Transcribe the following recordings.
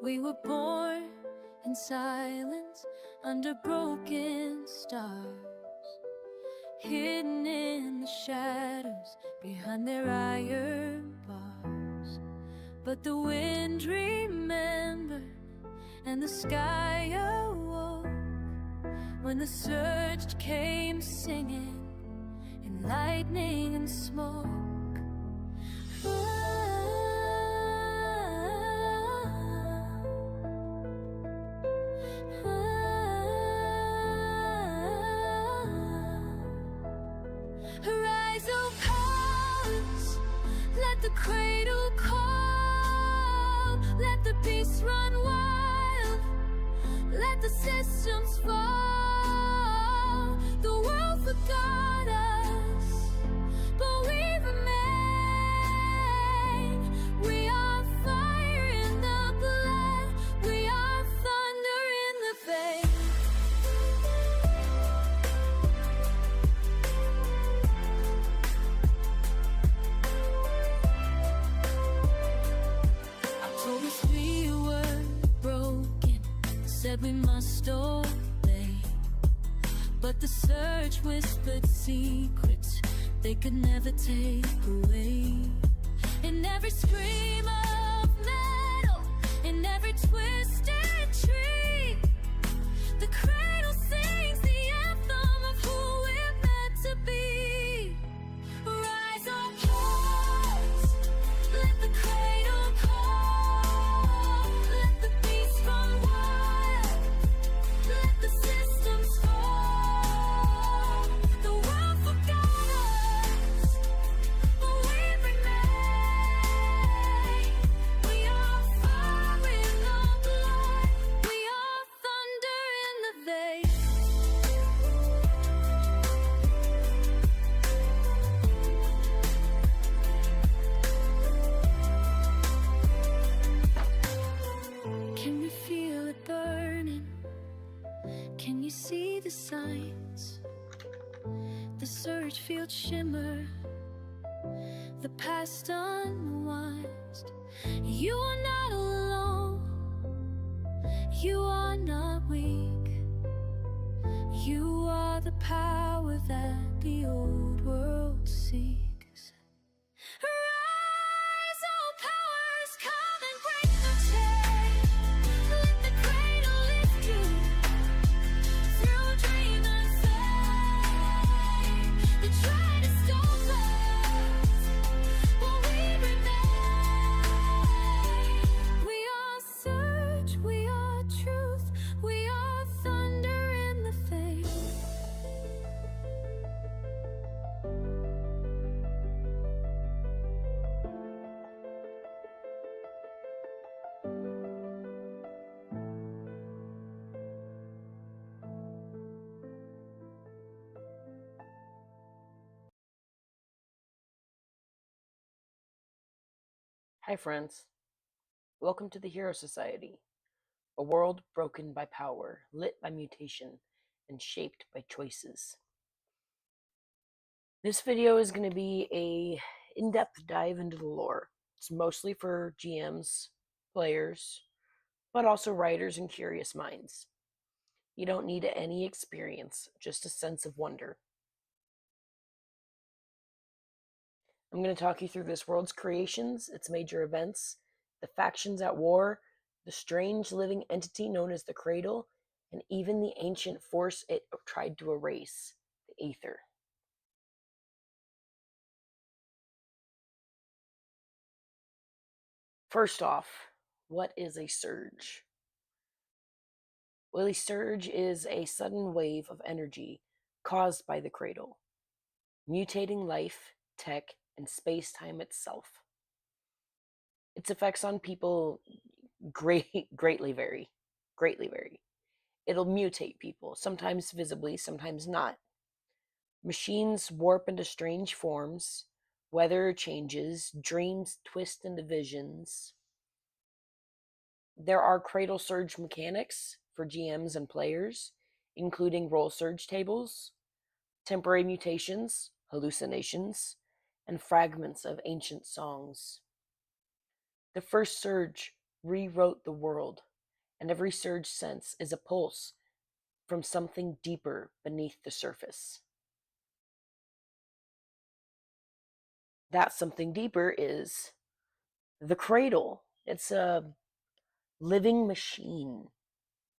We were born in silence under broken stars, hidden in the shadows behind their iron bars. But the wind remembered and the sky awoke when the surge came singing in lightning and smoke. Arise, O powers, let the cradle call, let the beast run wild, let the systems fall. The world forgot us, but we remain. We are fire in the blood, we are thunder in the vein. Told us we were broken, said we must obey. But the surge whispered secrets they could never take away. In every scream of metal, in every twisted tree, the cradle sings the anthem of who we're meant to be. Rise up, pause, let the cradle call, let the beast run wild, let the systems fall. The world forgot us, but we remain. We are fire in the blood, we are thunder in the vein. Can you feel it burning? Can you see the signs? The surge field shimmer, the past unwinds. You are not alone, you are not weak. You are the power that the old world seeks. Rise, all powers, come and break the chain. Let the cradle lift you through dream and fame. They try to stop us, but we remain. We are surge, we are truth, we are thunder in the face. Hi, friends. Welcome to the Hero Society, a world broken by power, lit by mutation, and shaped by choices. This video is going to be a in-depth dive into the lore. It's mostly for GMs, players, but also writers and curious minds. You don't need any experience, just a sense of wonder. I'm going to talk you through this world's creations, its major events, the factions at war, the strange living entity known as the Cradle, and even the ancient force it tried to erase, the Aether. First off, what is a surge? Well, a surge is a sudden wave of energy caused by the Cradle, mutating life, tech, and space-time itself. Its effects on people greatly vary. It'll mutate people, sometimes visibly, sometimes not. Machines warp into strange forms, weather changes, dreams twist into visions. There are Cradle Surge mechanics for GMs and players, including roll surge tables, temporary mutations, hallucinations, and fragments of ancient songs. The first surge rewrote the world, and every surge sense is a pulse from something deeper beneath the surface. That something deeper is the cradle. It's a living machine.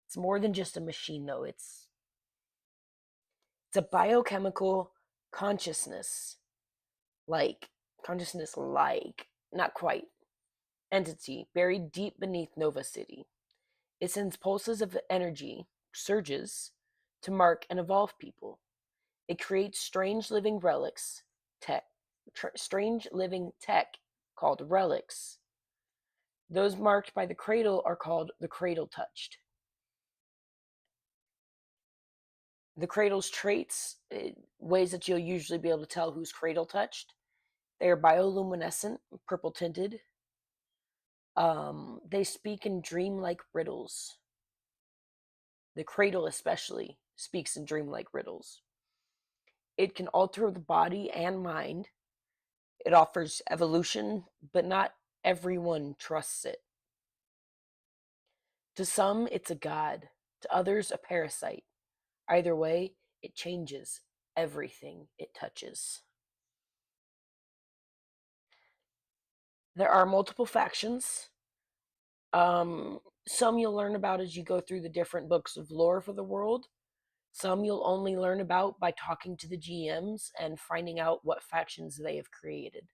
It's more than just a machine, though. It's a biochemical consciousness, like not quite, entity buried deep beneath Nova City. It sends pulses of energy, surges, to mark and evolve people. It creates strange living tech called relics. Those marked by the cradle are called the cradle touched. The cradle's traits, ways that you'll usually be able to tell who's cradle touched, they are bioluminescent, purple tinted. They speak in dream-like riddles. The cradle especially speaks in dream-like riddles. It can alter the body and mind. It offers evolution, but not everyone trusts it. To some, it's a god. To others, a parasite. Either way, it changes everything it touches. There are multiple factions. Some you'll learn about as you go through the different books of lore for the world. Some you'll only learn about by talking to the GMs and finding out what factions they have created.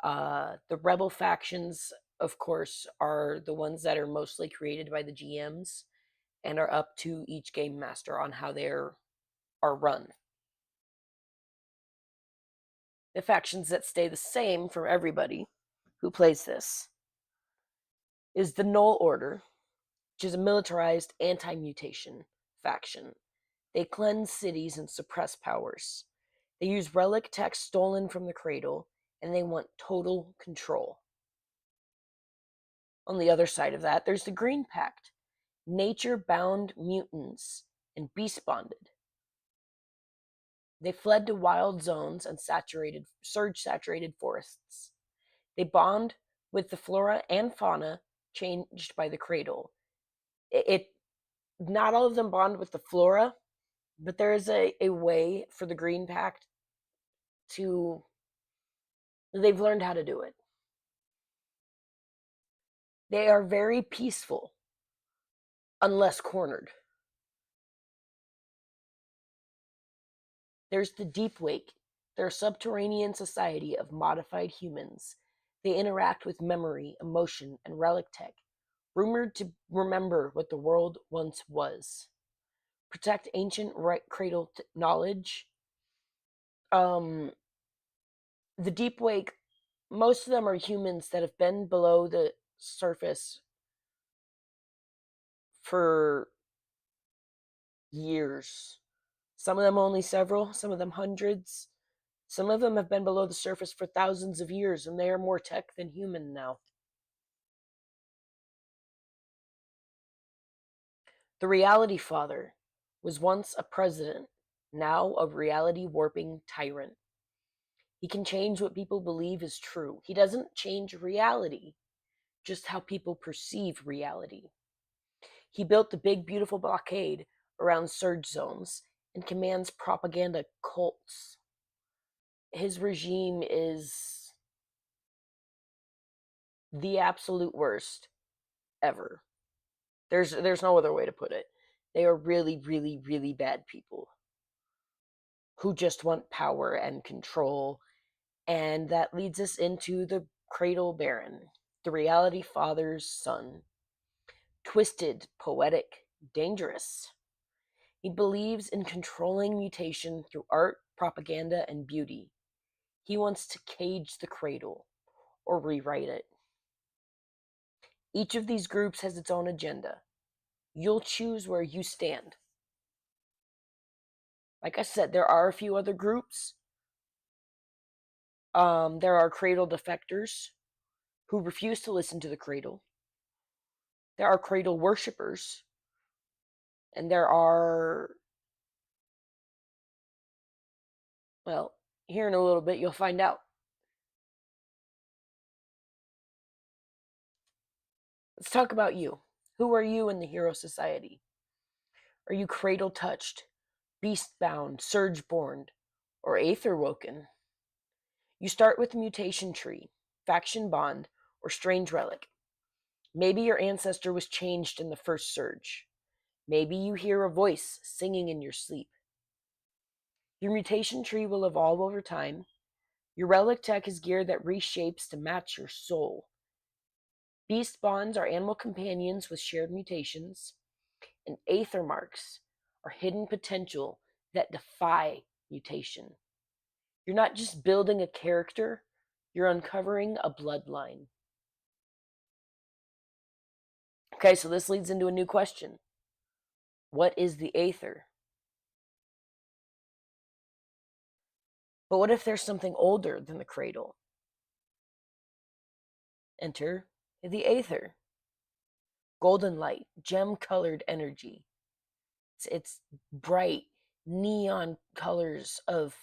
The rebel factions, of course, are the ones that are mostly created by the GMs and are up to each game master on how they are run. The factions that stay the same for everybody who plays this is the Null Order, which is a militarized anti-mutation faction. They cleanse cities and suppress powers. They use relic tech stolen from the cradle, and they want total control. On the other side of that, there's the Green Pact, nature-bound mutants and beast-bonded. They fled to wild zones and surge-saturated forests. They bond with the flora and fauna changed by the cradle. Not all of them bond with the flora, but there is a way for the Green Pact to. They've learned how to do it. They are very peaceful, unless cornered. There's the Deep Wake. They're a subterranean society of modified humans. They interact with memory, emotion, and relic tech, rumored to remember what the world once was. Protect ancient cradle knowledge. The Deep Wake, most of them are humans that have been below the surface for years. Some of them only several, some of them hundreds. Some of them have been below the surface for thousands of years, and they are more tech than human now. The Reality Father was once a president, now a reality warping tyrant. He can change what people believe is true. He doesn't change reality, just how people perceive reality. He built the big, beautiful blockade around surge zones and commands propaganda cults. His regime is the absolute worst ever. There's no other way to put it. They are really, really, really bad people who just want power and control. And that leads us into the Cradle Baron, the Reality Father's son. Twisted, poetic, dangerous. He believes in controlling mutation through art, propaganda, and beauty. He wants to cage the cradle or rewrite it. Each of these groups has its own agenda. You'll choose where you stand. Like I said, there are a few other groups. There are cradle defectors who refuse to listen to the cradle. There are cradle worshippers. And there are, well, here in a little bit you'll find out. Let's talk about you. Who are you in the Hero Society? Are you cradle touched, beast bound, surge born, or aether woken? You start with mutation tree, faction bond, or strange relic. Maybe your ancestor was changed in the first surge. Maybe you hear a voice singing in your sleep. Your mutation tree will evolve over time. Your relic tech is gear that reshapes to match your soul. Beast bonds are animal companions with shared mutations, and aether marks are hidden potential that defy mutation. You're not just building a character, you're uncovering a bloodline. Okay, so this leads into a new question. What is the aether? But what if there's something older than the cradle? Enter the aether. Golden light, gem colored energy. It's bright neon colors of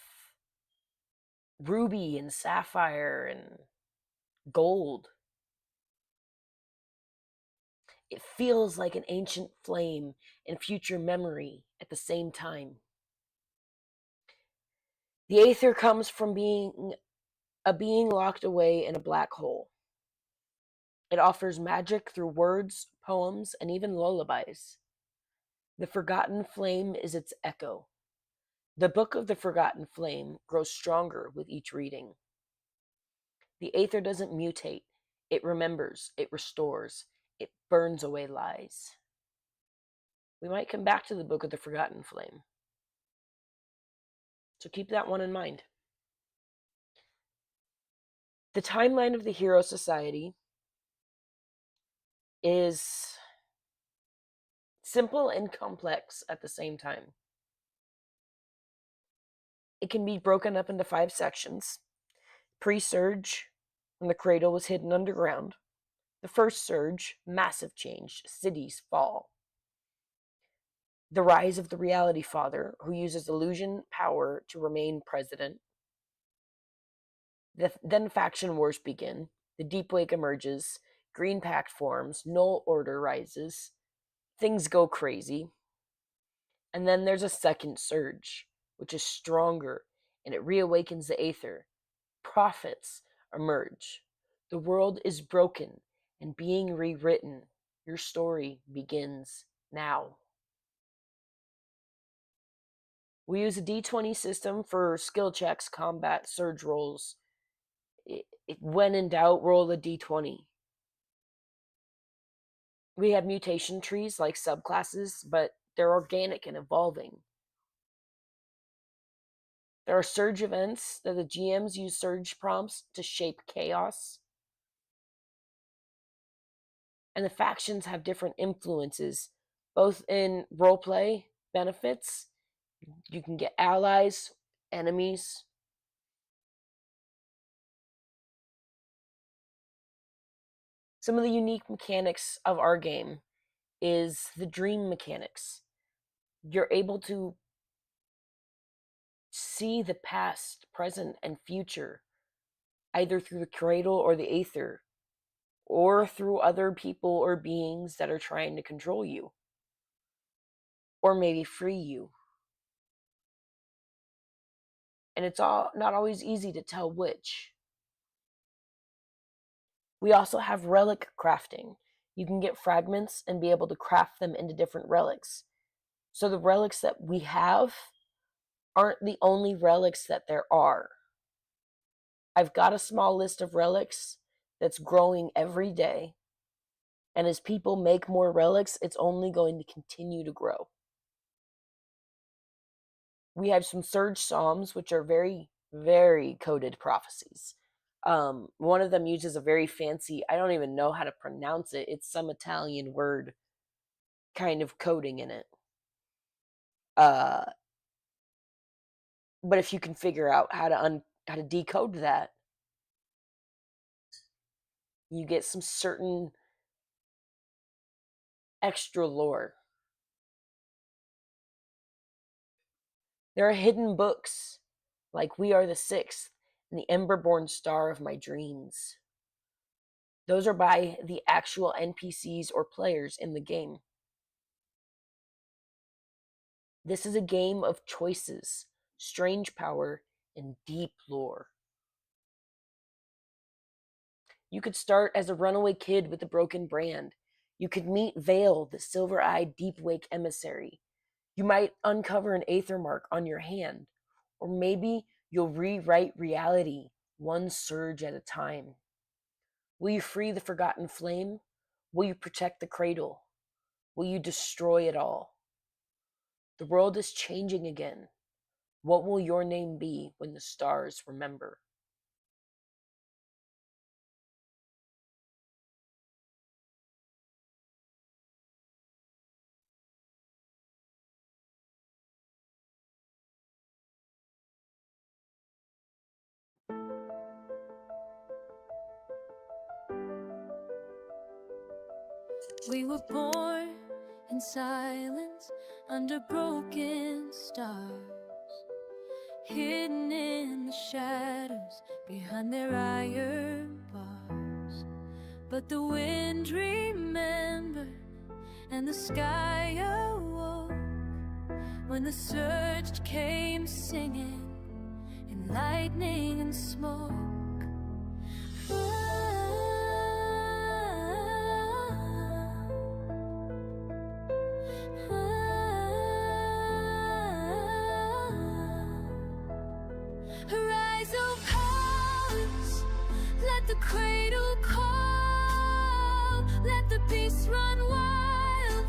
ruby and sapphire and gold. It feels like an ancient flame and future memory at the same time. The aether comes from being a being locked away in a black hole. It offers magic through words, poems, and even lullabies. The Forgotten Flame is its echo. The Book of the Forgotten Flame grows stronger with each reading. The aether doesn't mutate, it remembers, it restores, it burns away lies. We might come back to the Book of the Forgotten Flame. So keep that one in mind. The timeline of the Hero Society is simple and complex at the same time. It can be broken up into 5 sections. Pre-surge, when the cradle was hidden underground. The first surge, massive change, cities fall. The rise of the Reality Father, who uses illusion power to remain president. Then faction wars begin. The Deep Wake emerges. Green Pact forms. Null Order rises. Things go crazy. And then there's a second surge, which is stronger, and it reawakens the aether. Prophets emerge. The world is broken and being rewritten. Your story begins now. We use a D20 system for skill checks, combat, surge rolls. When in doubt, roll a D20. We have mutation trees like subclasses, but they're organic and evolving. There are surge events that the GMs use surge prompts to shape chaos. And the factions have different influences, both in roleplay benefits. You can get allies, enemies. Some of the unique mechanics of our game is the dream mechanics. You're able to see the past, present, and future, either through the cradle or the aether, or through other people or beings that are trying to control you, or maybe free you. And it's all not always easy to tell which. We also have relic crafting. You can get fragments and be able to craft them into different relics. So the relics that we have aren't the only relics that there are. I've got a small list of relics that's growing every day. And as people make more relics, it's only going to continue to grow. We have some Surge Psalms, which are very, very coded prophecies. One of them uses a very fancy, I don't even know how to pronounce it. It's some Italian word kind of coding in it. But if you can figure out how to decode that, you get some certain extra lore. There are hidden books like We Are the Sixth and the Emberborn Star of My Dreams. Those are by the actual NPCs or players in the game. This is a game of choices, strange power, and deep lore. You could start as a runaway kid with a broken brand. You could meet Vale, the silver-eyed Deepwake emissary. You might uncover an Aether mark on your hand, or maybe you'll rewrite reality one surge at a time. Will you free the Forgotten Flame? Will you protect the Cradle? Will you destroy it all? The world is changing again. What will your name be when the stars remember? We were born in silence under broken stars, hidden in the shadows behind their iron bars. But the wind remembered and the sky awoke when the surge came singing in lightning and smoke. Rise, O powers, let the cradle call, let the beast run wild,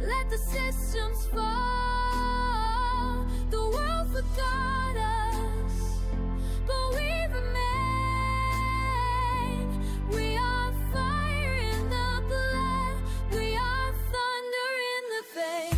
let the systems fall. The world forgot us, but we remain. We are fire in the blood, we are thunder in the vein.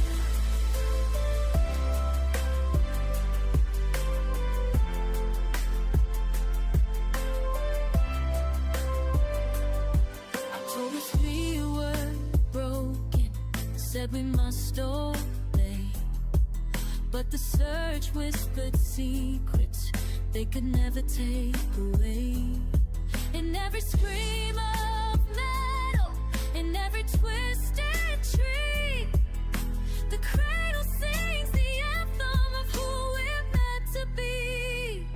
Told us we were broken, said we must obey. But the surge whispered secrets they could never take away. In every scream of metal, in every twisted tree, the cradle sings the anthem of who we're meant to be.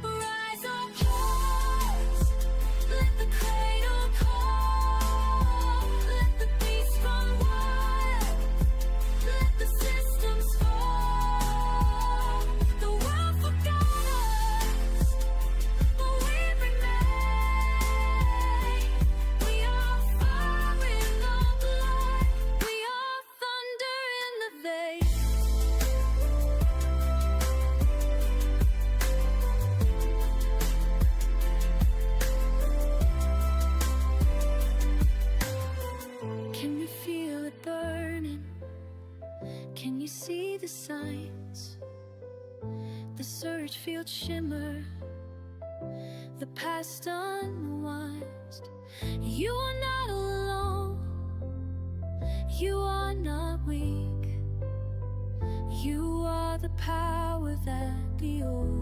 Rise up, hearts, let the cradle call, let the beast run wild, let the systems fall. The world forgot us, but we remain. We are fire in the blood, we are thunder in the vein. Can you feel it burning? Can you see the signs? The surge field shimmer, the past unwinds. You are not alone, you are not weak. You are the power that the old